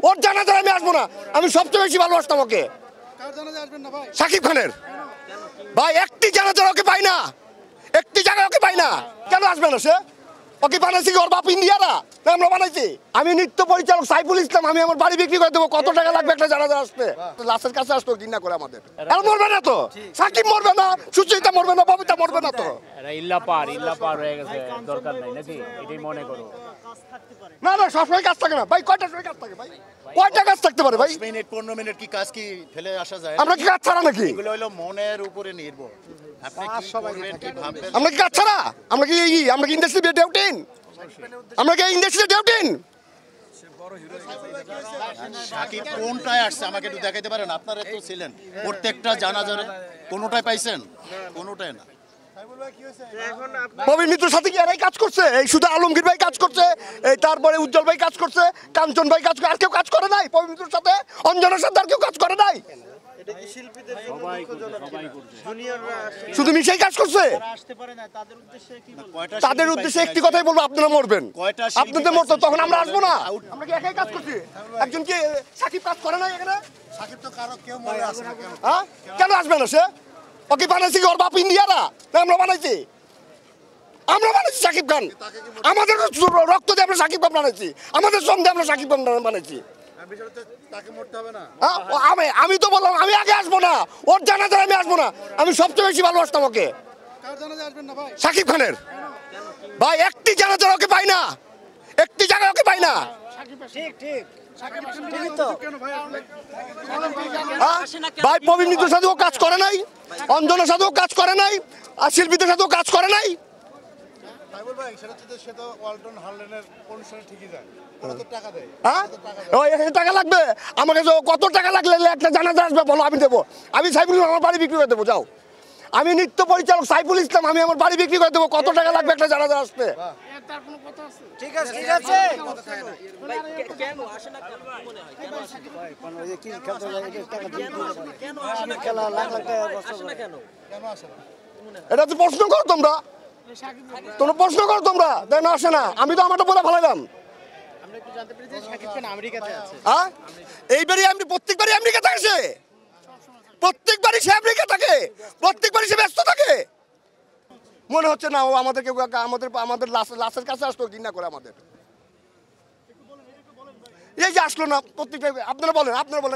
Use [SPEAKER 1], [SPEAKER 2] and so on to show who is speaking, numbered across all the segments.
[SPEAKER 1] ওর জানাজায় আমি আসবো না। আমি সবচেয়ে বেশি ভালোবাসতাম ওকে। শাকিব খানের। ভাই একটি জানাজায় ওকে পাই না, একটি জায়গায় ওকে পাই না। কেন আসবে না সে? ওকে বানাইছি ওর বাপ ইন্ডিয়ারা, আমরা বানাইছি। আমি নৃত্য পরিচালক সাইফুল ইসলাম, আমি আমার বাড়ি বিক্রি করে দেবো। কত টাকা লাগবে একটা জানাজা আসতে? লাশের কাছে আসতো ঘৃণা করে আমাদের। আর মরবে না তো, সাকিব মরবে না, সুচিতা মরবে না, ববিতা মরবে না তো।
[SPEAKER 2] ইল্লা পার হয়ে গেছে, দরকার নাই নাকি? এটাই মনে করো।
[SPEAKER 1] না না, সবসময় কাজ থাকে না ভাই। কয়টা সময় কাজ থাকে ভাই? কয়টা কাজ থাকতে পারে ভাই?
[SPEAKER 3] 15 মিনিট কি কাজ কি ফেলে আসা যায়?
[SPEAKER 1] আমরা কি কাজ ছাড়া নাকি?
[SPEAKER 3] এগুলো হলো মনের উপরে নির্ভর। আপনি কি করবেন কি ভাববেন?
[SPEAKER 1] আমরা কি কাজ ছাড়া? আমরা কি ইন্ডাস্ট্রি ডেউটিন? আমরা কি ইন্ডাস্ট্রি ডেউটিন?
[SPEAKER 3] সাকিব কোনটায় আসছে আমাকে একটু দেখাইতে পারেন? আপনারা তো ছিলেন প্রত্যেকটা জানাজার, কোনোটায় পাইছেন? কোনোটায় না।
[SPEAKER 1] ববি মিত্রর সাথে কি এরাই কাজ করছে? এই শুধু আলমগীর ভাই কাজ করছে, এই তারপরে উজ্জ্বল ভাই কাজ করছে, কাঞ্চন ভাই কাজ করে, আর কেউ কাজ করে নাই? ববি মিত্রর সাথে, অঞ্জনার সাথে আর কেউ কাজ করে নাই? শুধু মিশাই কাজ করছে। তাদের উদ্দেশ্যে একটি কথাই বলবো, আপনারা মরবেন। আপনাদের মরতো তখন আমরা আসবো না। আমরা কি একাই কাজ করছি? একজন কি সাকিব কাজ করে নাই এখানে?
[SPEAKER 3] সাকিব তো কারো কেউ মনে আসে না।
[SPEAKER 1] হ্যাঁ, কেন আসবে না সে? ওকে বানাইছি ওর বাপ ইন্ডিয়ারা, আমরা বানাইছি। আমরা বানাইছি সাকিব খান। আমাদের রক্ত দিয়ে আমরা সাকিব খান বানাইছি, আমাদের সঙ্গে আমরা সাকিব খান বানাইছি। আমি তো বললাম আমি আগে আসবো না, ওর জানাজায় আমি আসবো না। আমি সবচেয়ে বেশি ভালোবাসতাম ওকে। সাকিব খানের। ভাই একটি জানাজায় ওকে পাই না, একটি জায়গায় ওকে পাই না। ভাই প্রবীণ মিত্রের সাথেও কাজ করে নাই, অঞ্জনের সাথেও কাজ করে নাই, আর শিল্পীদের সাথেও কাজ করে নাই। টাকা লাগবে আমাকে, কত টাকা লাগলে একটা জানাজা আসবে বলো, আমি দেবো। আমি সাইফুল ইসলাম, আমার বাড়ি বিক্রি করে দেবো। যাও, আমি নৃত্য পরিচালক সাইফুল ইসলাম, আমি আমার বাড়ি বিক্রি করে দেবো। কত টাকা লাগবে একটা জানাজা আসতে?
[SPEAKER 4] ঠিক আছে, ঠিক আছে।
[SPEAKER 1] এটা তো প্রশ্ন করো তোমরা, তোমরা প্রশ্ন করো তোমরা, তাই না আসে না? আমি তো আমারটা বলে ফেলাইলাম। এইবারই আমি প্রত্যেকবারই আমেরিকা থাকে সে, প্রত্যেকবারই সে আমেরিকা থাকে, প্রত্যেকবারই সে ব্যস্ত থাকে। মনে হচ্ছে না ও আমাদেরকে আমাদের লাশের কাছে আসতো ঘৃণা করে আমাদের। এই যে আসলো না প্রত্যেকটা। আপনারা বলেন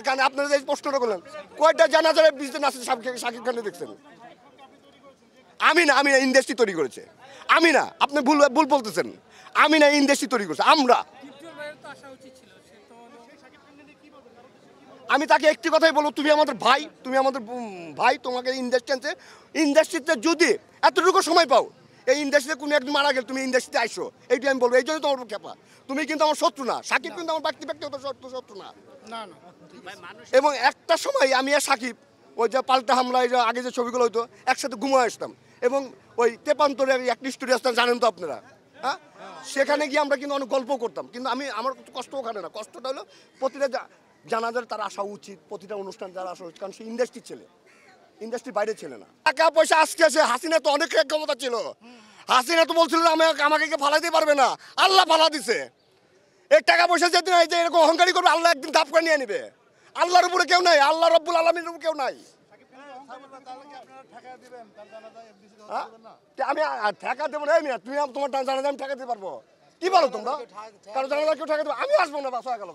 [SPEAKER 1] কেন? আপনারা এই প্রশ্নটা করলেন, কয়টা জানাজার বিজনেস আছে শাকিব খান দেখছেন? আমি না, আমি না, ইন্ডাস্ট্রি তৈরি করেছে। আমি না, আপনি ভুল বলতেছেন। আমি না, ইন্ডাস্ট্রি তৈরি করছে আমরা। আমি তাকে একটি কথাই বলবো, তুমি আমাদের ভাই, তোমাকে ইন্ডাস্ট্রিতে যদি এতটুকু সময় পাও, এই ইন্ডাস্ট্রিতে কোনো একদিন মারা গেল, তুমি ইন্ডাস্ট্রিতে আইসো, এইটাই আমি বলবো। এই জন্য তোমার খেপা। তুমি কিন্তু আমার শত্রু না, সাকিব কিন্তু আমার ব্যক্তিগত শত্রু না। এবং একটা সময় আমি আর সাকিব ওই যে পাল্টা হামলা, আগে যে ছবিগুলো হতো, একসাথে ঘুমো আসতাম। এবং ওই তেপান্তরের একটা স্টুডিও আসতাম, জানেন তো আপনারা। হ্যাঁ, সেখানে গিয়ে আমরা কিন্তু অনেক গল্প করতাম। কিন্তু আমার কষ্ট ওখানে না, কষ্টটা হলো প্রতিটা জানাজার তার আসা উচিত, প্রতিটা অনুষ্ঠান তার আসা উচিত, কারণ সে ইন্ডাস্ট্রির ছেলে, ইন্ডাস্ট্রির বাইরে ছেলে না। টাকা পয়সা আজকে আছে, হাসিনা তো অনেক ক্ষমতা ছিল। হাসিনা তো বলছিল আমাকে ফালাইতে পারবে না, আল্লাহ ফালা দিছে। এই টাকা পয়সা যেদিন যে এরকম অহংকারী করবে, আল্লাহ একদিন ধাপ করে নিয়ে নিবে। আল্লাহর উপরে কেউ নাই, আল্লাহ রব্বুল আলামিনের উপরে কেউ নাই। আমি ঠেকা দেবো না, তুমি তোমার জানাজা আমি ঠেকা দিতে পারবো? কি বলো তোমরা? কারো জানাজা কেউ ঠেকা দেবো? আমি আসবো না, বাস হয়ে গেল।